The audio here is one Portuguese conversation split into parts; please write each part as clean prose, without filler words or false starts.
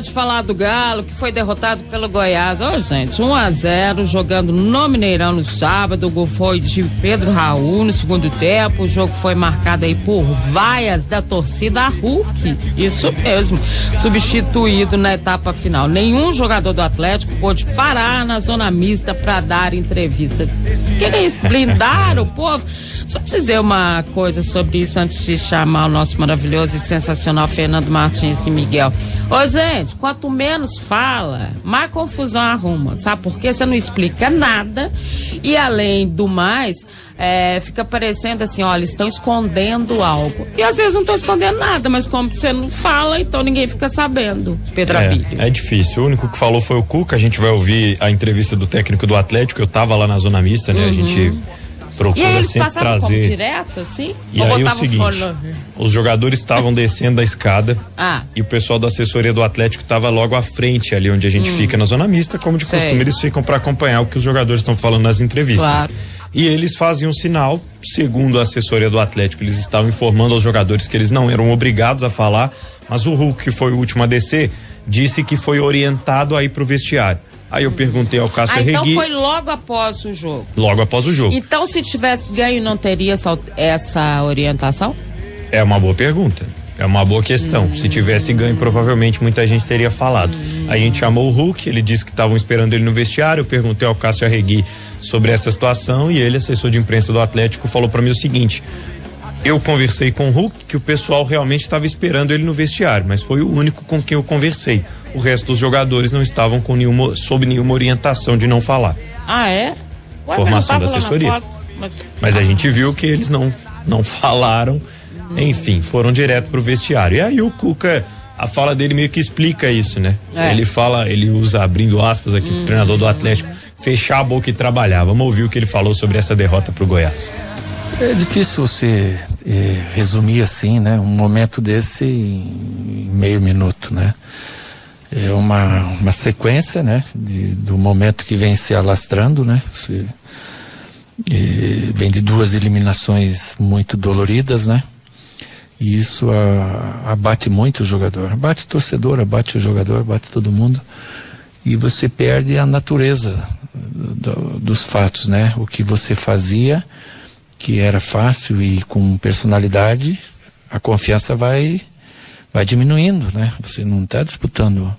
de falar do Galo, que foi derrotado pelo Goiás. Ô, gente, 1-0, jogando no Mineirão no sábado. O gol foi de Pedro Raul no segundo tempo. O jogo foi marcado aí por vaias da torcida Hulk. Isso mesmo. Substituído na etapa final. Nenhum jogador do Atlético pôde parar na zona mista para dar entrevista. Que é isso? Blindaram o povo? Deixa eu dizer uma coisa sobre isso antes de chamar o nosso maravilhoso e sensacional Fernando Martins e Miguel. Ô, gente, quanto menos fala, mais confusão arruma. Sabe por quê? Você não explica nada e, além do mais, fica parecendo assim, olha, estão escondendo algo. E às vezes não estão escondendo nada, mas como você não fala, então ninguém fica sabendo, Pedro Abílio. É difícil. O único que falou foi o Cuca. A gente vai ouvir a entrevista do técnico do Atlético. Eu tava lá na zona mista, né? A gente procura e aí, eles sempre trazer direto assim? E aí o seguinte, os jogadores estavam descendo da escada e o pessoal da assessoria do Atlético estava logo à frente ali onde a gente fica na zona mista, como de costume eles ficam para acompanhar o que os jogadores estão falando nas entrevistas. Claro. E eles faziam um sinal, segundo a assessoria do Atlético, eles estavam informando aos jogadores que eles não eram obrigados a falar, mas o Hulk, que foi o último a descer, disse que foi orientado a ir pro vestiário. Aí eu perguntei ao Cássio Arregui. Então foi logo após o jogo. Logo após o jogo. Então, se tivesse ganho, não teria essa orientação? É uma boa pergunta. É uma boa questão. Se tivesse ganho, provavelmente muita gente teria falado. A gente chamou o Hulk, ele disse que estavam esperando ele no vestiário. Eu perguntei ao Cássio Arregui sobre essa situação e ele, assessor de imprensa do Atlético, falou para mim o seguinte: eu conversei com o Hulk, que o pessoal realmente estava esperando ele no vestiário, mas foi o único com quem eu conversei. O resto dos jogadores não estavam sob nenhuma orientação de não falar. Ah, é? Ué, formação da assessoria. Mas a gente viu que eles não falaram, enfim, foram direto pro vestiário. E aí o Cuca, a fala dele meio que explica isso, né? Ele usa, abrindo aspas aqui pro treinador do Atlético, fechar a boca e trabalhar. Vamos ouvir o que ele falou sobre essa derrota pro Goiás. É difícil você resumir assim, né? Um momento desse em meio minuto, né? É uma sequência, né? Do momento que vem se alastrando, né? Vem de 2 eliminações muito doloridas, né? E isso abate muito o jogador, abate o torcedor, abate o jogador, abate todo mundo. E você perde a natureza dos fatos, né? O que você fazia, que era fácil e com personalidade, a confiança vai diminuindo, né? Você não está disputando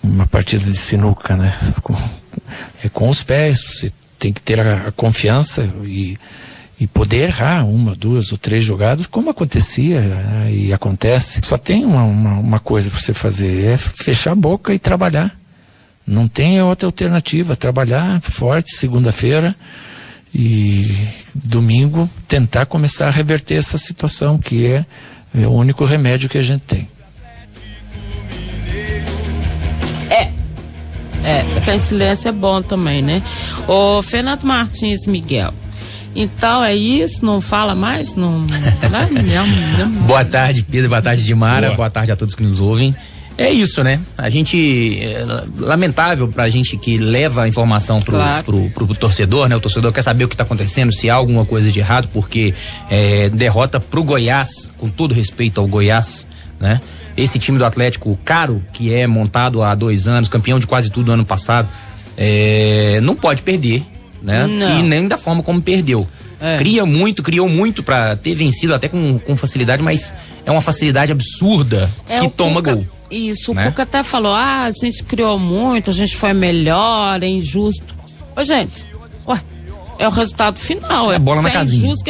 uma partida de sinuca, né? Com os pés, você tem que ter a confiança e poder errar 1, 2 ou 3 jogadas, como acontecia, né? E acontece. Só tem uma coisa para você fazer, é fechar a boca e trabalhar. Não tem outra alternativa, trabalhar forte segunda-feira e domingo tentar começar a reverter essa situação, que é o único remédio que a gente tem. Ficar em silêncio é bom também, né? Ô, Fernando Martins, Miguel, então é isso, não fala mais? Não. Boa tarde, Pedro, boa tarde, Dimara, boa tarde a todos que nos ouvem. É isso, né? A gente, lamentável pra gente que leva a informação pro torcedor, né? O torcedor quer saber o que tá acontecendo, se há alguma coisa de errado, porque derrota pro Goiás, com todo respeito ao Goiás, né? Esse time do Atlético caro, que é montado há 2 anos, campeão de quase tudo ano passado, não pode perder, né? Não. E nem da forma como perdeu. Criou muito pra ter vencido até com facilidade, mas é uma facilidade absurda que toma gol. Isso, né? O Cuca até falou, a gente criou muito, a gente foi melhor, é injusto. Ô, gente, é o resultado final. É bola na casinha. Injusto,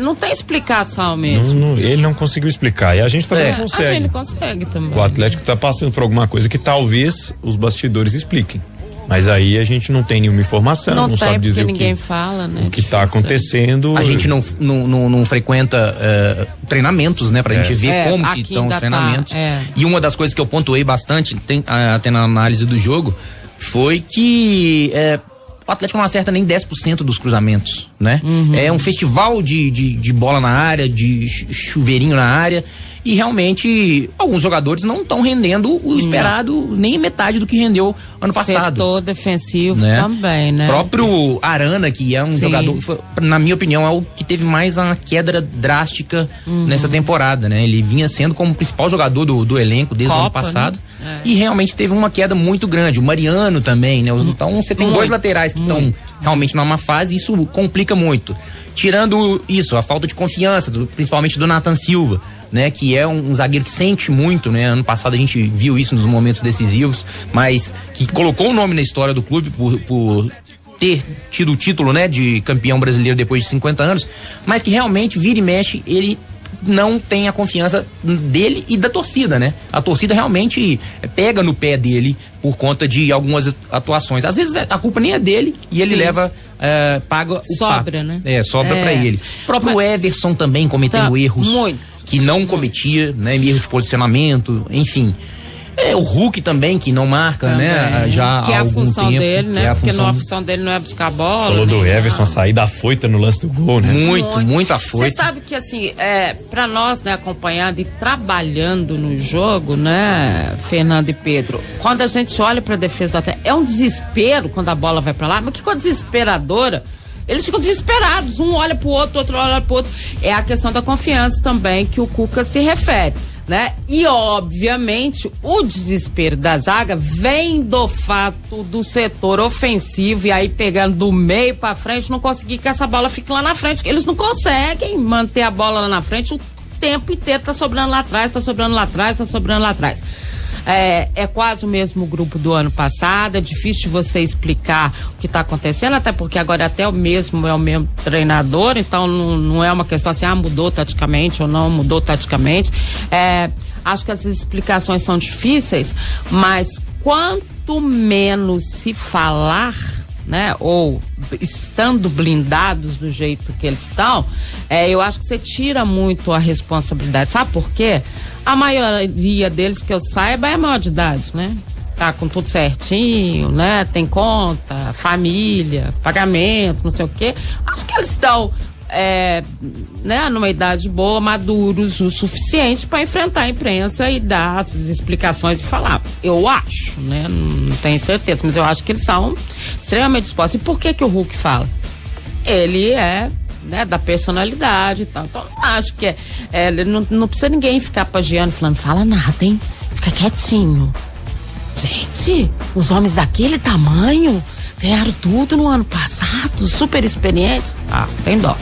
não tem explicação mesmo. Ele não conseguiu explicar, e a gente também não consegue. A gente consegue também. O Atlético tá passando por alguma coisa que talvez os bastidores expliquem. Mas aí a gente não tem nenhuma informação, não sabe dizer ninguém fala, né? O que está acontecendo. A gente não frequenta treinamentos, né? Pra gente ver como que estão os treinamentos. E uma das coisas que eu pontuei bastante, até na análise do jogo, foi que o Atlético não acerta nem 10% dos cruzamentos, né? É um festival de bola na área, de chuveirinho na área, e realmente alguns jogadores não estão rendendo o esperado, nem metade do que rendeu ano passado. Setor defensivo, né? Também, né? O próprio Arana, que é um jogador, na minha opinião, é o que teve mais uma queda drástica nessa temporada, né? Ele vinha sendo como principal jogador do elenco desde o ano passado, né? E realmente teve uma queda muito grande. O Mariano também, né? Então você tem dois laterais que estão realmente numa fase, e isso complica muito. Tirando isso, a falta de confiança, principalmente do Nathan Silva, né, que é um zagueiro que sente muito, né? Ano passado a gente viu isso nos momentos decisivos, mas que colocou o nome na história do clube por ter tido o título, né, de campeão brasileiro depois de 50 anos, mas que realmente vira e mexe, ele não tem a confiança dele e da torcida, né? A torcida realmente pega no pé dele por conta de algumas atuações. Às vezes a culpa nem é dele e ele leva, paga o sobra, né? Sobra pra ele. O próprio Everson também cometendo erros que não cometia, né? Erro de posicionamento, enfim. O Hulk também, que não marca, né? Já que há algum tempo. Que é a função dele, né? Porque a função dele não é buscar a bola. Falou do Everson sair da foita no lance do gol, né? Muito afoita. Você sabe que, assim, pra nós, né, acompanhando e trabalhando no jogo, né, Fernando e Pedro, quando a gente olha pra defesa do Atlético, é um desespero quando a bola vai pra lá, mas que coisa desesperadora. Eles ficam desesperados, um olha pro outro olha pro outro. É a questão da confiança também que o Cuca se refere, né? E obviamente o desespero da zaga vem do fato do setor ofensivo, e aí pegando do meio pra frente, não conseguir que essa bola fique lá na frente. Eles não conseguem manter a bola lá na frente o tempo inteiro, tá sobrando lá atrás, tá sobrando lá atrás, tá sobrando lá atrás. É quase o mesmo grupo do ano passado, é difícil de você explicar o que está acontecendo, até porque agora até é o mesmo treinador, então não é uma questão assim, mudou taticamente ou não mudou taticamente. Acho que essas explicações são difíceis, mas quanto menos se falar, né, ou estando blindados do jeito que eles estão, eu acho que você tira muito a responsabilidade. Sabe por quê? A maioria deles, que eu saiba, é maior de idade, né? Tá com tudo certinho, né? Tem conta, família, pagamento, não sei o quê. Acho que eles estão, né, numa idade boa, maduros o suficiente para enfrentar a imprensa e dar essas explicações e falar. Eu acho, né? Não tenho certeza, mas eu acho que eles são extremamente dispostos. E por que o Hulk fala? Ele né, da personalidade e tal. Então, acho que não precisa ninguém ficar pagiando, falando, fala nada, hein? Fica quietinho. Gente, os homens daquele tamanho ganharam tudo no ano passado, super experientes. Tem dó.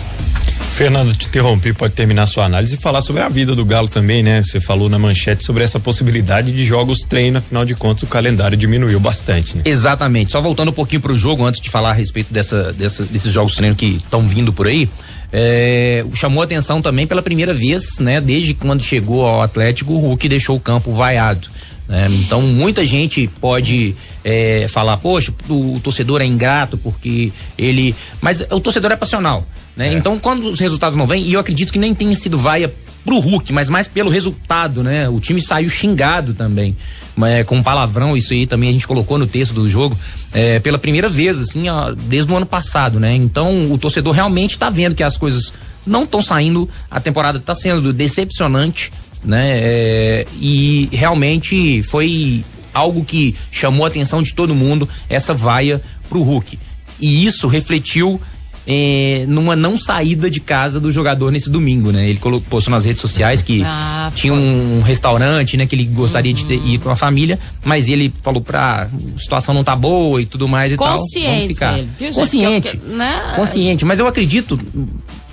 Fernando, te interrompi, pode terminar sua análise e falar sobre a vida do Galo também, né? Você falou na manchete sobre essa possibilidade de jogos treino, afinal de contas o calendário diminuiu bastante, né? Exatamente, só voltando um pouquinho pro jogo, antes de falar a respeito desses jogos treino que estão vindo por aí, chamou a atenção também pela primeira vez, né? Desde quando chegou ao Atlético, o Hulk deixou o campo vaiado. Então muita gente pode falar, poxa, o torcedor é ingrato porque ele, mas o torcedor é passional, né? Então quando os resultados não vêm, e eu acredito que nem tenha sido vaia pro Hulk, mas mais pelo resultado, né? O time saiu xingado também, com palavrão, isso aí também a gente colocou no texto do jogo, pela primeira vez, assim, desde o ano passado, né? Então o torcedor realmente tá vendo que as coisas não estão saindo, a temporada tá sendo decepcionante, né? E realmente foi algo que chamou a atenção de todo mundo, essa vaia pro Hulk, e isso refletiu numa não saída de casa do jogador nesse domingo, né? Ele postou nas redes sociais que tinha um restaurante, né? Que ele gostaria de ir com a família, mas ele falou a situação não tá boa e tudo mais e tal. Vamos ficar. Ele, viu, consciente, consciente, mas eu acredito,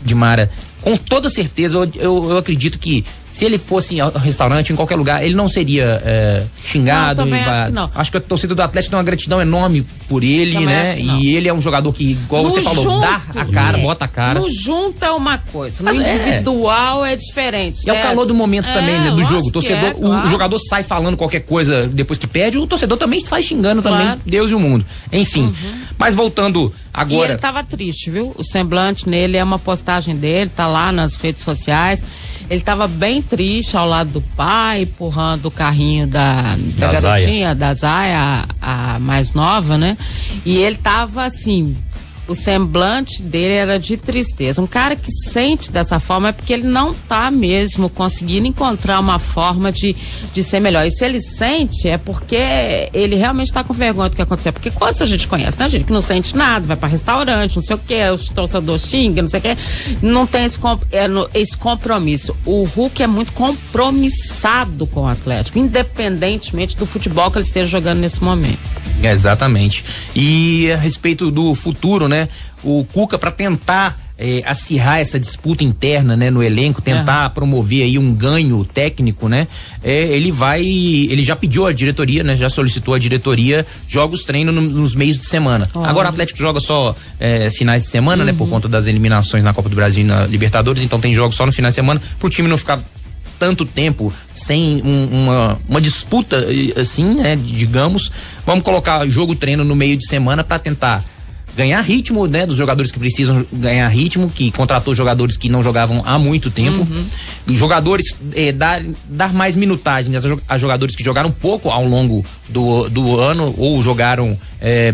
Dimara, com toda certeza, eu acredito que se ele fosse ao restaurante, em qualquer lugar, ele não seria xingado. Não, acho que não. Acho que a torcida do Atlético tem uma gratidão enorme por ele, também, né? E ele é um jogador que, igual você falou, dá a cara, bota a cara. No junto é uma coisa, no individual é diferente. E é o calor do momento também, né? Do jogo. O torcedor, o jogador sai falando qualquer coisa depois que perde, o torcedor também sai xingando também, Deus e o mundo. Enfim, mas voltando agora... E ele tava triste, viu? O semblante nele é uma postagem dele, tá lá nas redes sociais. ele estava bem triste ao lado do pai, empurrando o carrinho da garotinha, da Zaya, a mais nova, né? E ele tava assim, o semblante dele era de tristeza. Um cara que sente dessa forma é porque ele não tá mesmo conseguindo encontrar uma forma de ser melhor. E se ele sente, é porque ele realmente está com vergonha do que aconteceu. Porque quando a gente conhece, né, gente que não sente nada, vai para restaurante, não sei o que, os torcedores xingam, não sei o que, não tem esse compromisso. O Hulk é muito compromissado com o Atlético, independentemente do futebol que ele esteja jogando nesse momento. Exatamente. E a respeito do futuro, né? O Cuca, para tentar acirrar essa disputa interna, né, no elenco, tentar promover aí um ganho técnico, né? Ele já pediu à diretoria, né? Já solicitou à diretoria jogos treino nos meios de semana. Agora o Atlético joga só finais de semana, né? Por conta das eliminações na Copa do Brasil e na Libertadores, então tem jogos só no final de semana, pro time não ficar tanto tempo sem uma disputa assim, né, digamos. Vamos colocar jogo treino no meio de semana para tentar ganhar ritmo, né, dos jogadores que precisam ganhar ritmo, que contratou jogadores que não jogavam há muito tempo, jogadores dar mais minutagem a jogadores que jogaram pouco ao longo do ano ou jogaram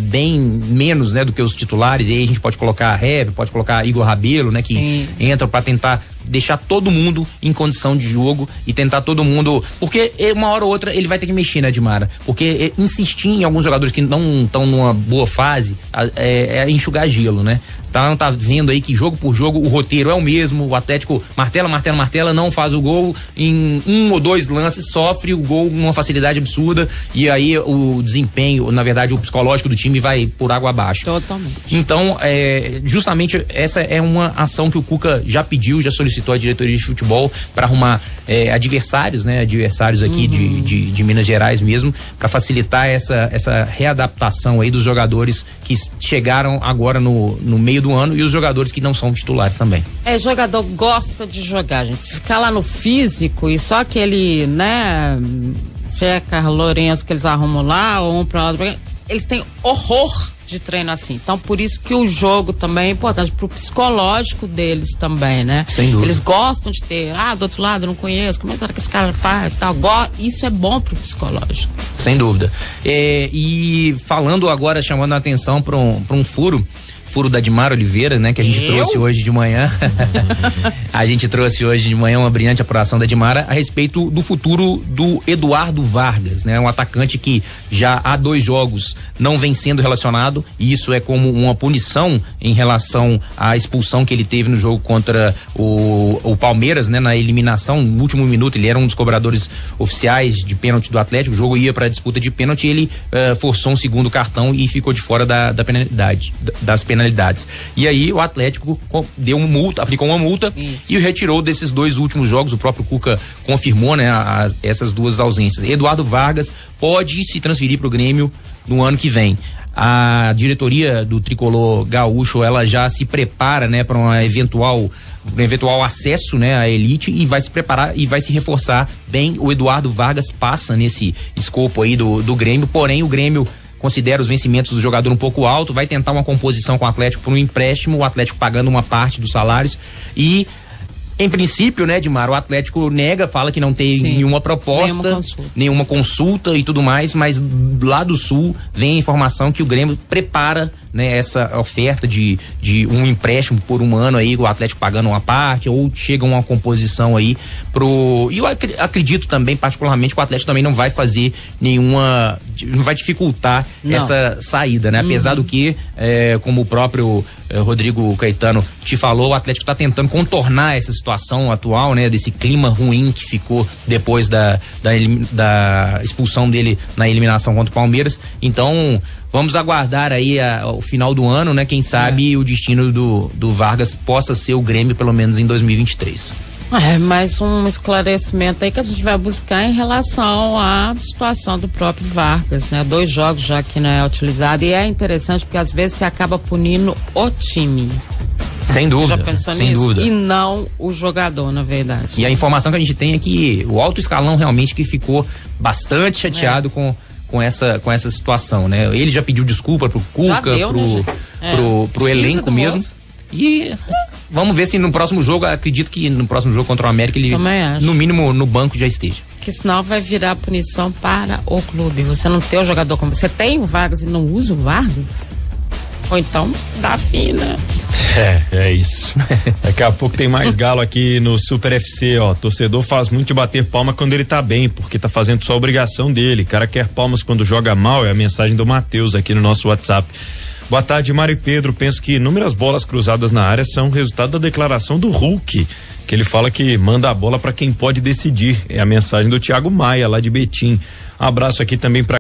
bem menos, né, do que os titulares. E aí a gente pode colocar Hever, pode colocar Igor Rabelo, né, que entram para tentar deixar todo mundo em condição de jogo e tentar todo mundo, porque uma hora ou outra ele vai ter que mexer, né, Dimara? Porque insistir em alguns jogadores que não estão numa boa fase é enxugar gelo, né? Tá vendo aí que jogo por jogo o roteiro é o mesmo, o Atlético martela, não faz o gol, em 1 ou 2 lances sofre o gol com uma facilidade absurda e aí o desempenho, na verdade o psicológico do time vai por água abaixo. Totalmente. Então, justamente essa é uma ação que o Cuca já pediu, já solicitou à diretoria de futebol para arrumar adversários, né? Adversários aqui de Minas Gerais mesmo, para facilitar essa readaptação aí dos jogadores que chegaram agora no meio do ano e os jogadores que não são titulares também. Jogador gosta de jogar, gente. Se ficar lá no físico e só aquele, né, Seca, Lourenço que eles arrumam lá, ou um pra outro, eles têm horror de treino assim. Então, por isso que o jogo também é importante pro psicológico deles também, né? Sem dúvida. Eles gostam de ter, do outro lado, eu não conheço, como é que esse cara faz, tal. Isso é bom pro psicológico. Sem dúvida. E falando agora, chamando a atenção para um furo da Dimara Oliveira, né, que a gente trouxe hoje de manhã. A gente trouxe hoje de manhã uma brilhante apuração da Dimara a respeito do futuro do Eduardo Vargas, né, um atacante que já há 2 jogos não vem sendo relacionado, e isso é como uma punição em relação à expulsão que ele teve no jogo contra o Palmeiras, né, na eliminação, no último minuto. Ele era um dos cobradores oficiais de pênalti do Atlético, o jogo ia para a disputa de pênalti, ele forçou um segundo cartão e ficou de fora das penalidades. E aí o Atlético aplicou uma multa e o retirou desses 2 últimos jogos. O próprio Cuca confirmou, né, essas 2 ausências. Eduardo Vargas pode se transferir para o Grêmio no ano que vem. A diretoria do Tricolor Gaúcho, ela já se prepara, né, para um eventual acesso, né, à elite, e vai se preparar e vai se reforçar bem. O Eduardo Vargas passa nesse escopo aí do Grêmio, porém o Grêmio considera os vencimentos do jogador um pouco alto, vai tentar uma composição com o Atlético por um empréstimo, o Atlético pagando uma parte dos salários e, em princípio, né, Dimar, o Atlético fala que não tem nenhuma proposta, nenhuma consulta e tudo mais, mas lá do Sul vem a informação que o Grêmio prepara, né, essa oferta de um empréstimo por 1 ano aí, o Atlético pagando uma parte, ou chega uma composição aí e eu acredito também, particularmente, que o Atlético também não vai fazer não vai dificultar essa saída, né? Apesar do que, como o próprio Rodrigo Caetano te falou, o Atlético está tentando contornar essa situação atual, né? Desse clima ruim que ficou depois da expulsão dele na eliminação contra o Palmeiras. Então, vamos aguardar aí o final do ano, né? Quem sabe o destino do Vargas possa ser o Grêmio, pelo menos em 2023. Mais um esclarecimento aí que a gente vai buscar em relação à situação do próprio Vargas, né? 2 jogos já que não é utilizado, e é interessante porque às vezes você acaba punindo o time. Sem dúvida. Já pensou sem nisso? dúvida. E não o jogador, na verdade. E a informação que a gente tem é que o alto escalão realmente que ficou bastante chateado com essa situação, né? Ele já pediu desculpa pro Cuca, pro elenco mesmo. E Vamos ver se no próximo jogo, acredito que no próximo jogo contra o América ele, no mínimo, no banco já esteja. Porque senão vai virar punição para o clube. Você não tem o jogador como... Você tem o Vargas e não usa o Vargas? Ou então dá fina. É isso. Daqui a pouco tem mais Galo aqui no Super FC, ó. Torcedor faz muito de bater palma quando ele tá bem, porque tá fazendo só a obrigação dele. Cara quer palmas quando joga mal, é a mensagem do Matheus aqui no nosso WhatsApp. Boa tarde, Mário e Pedro. Penso que inúmeras bolas cruzadas na área são resultado da declaração do Hulk, que ele fala que manda a bola para quem pode decidir. É a mensagem do Thiago Maia, lá de Betim. Um abraço aqui também para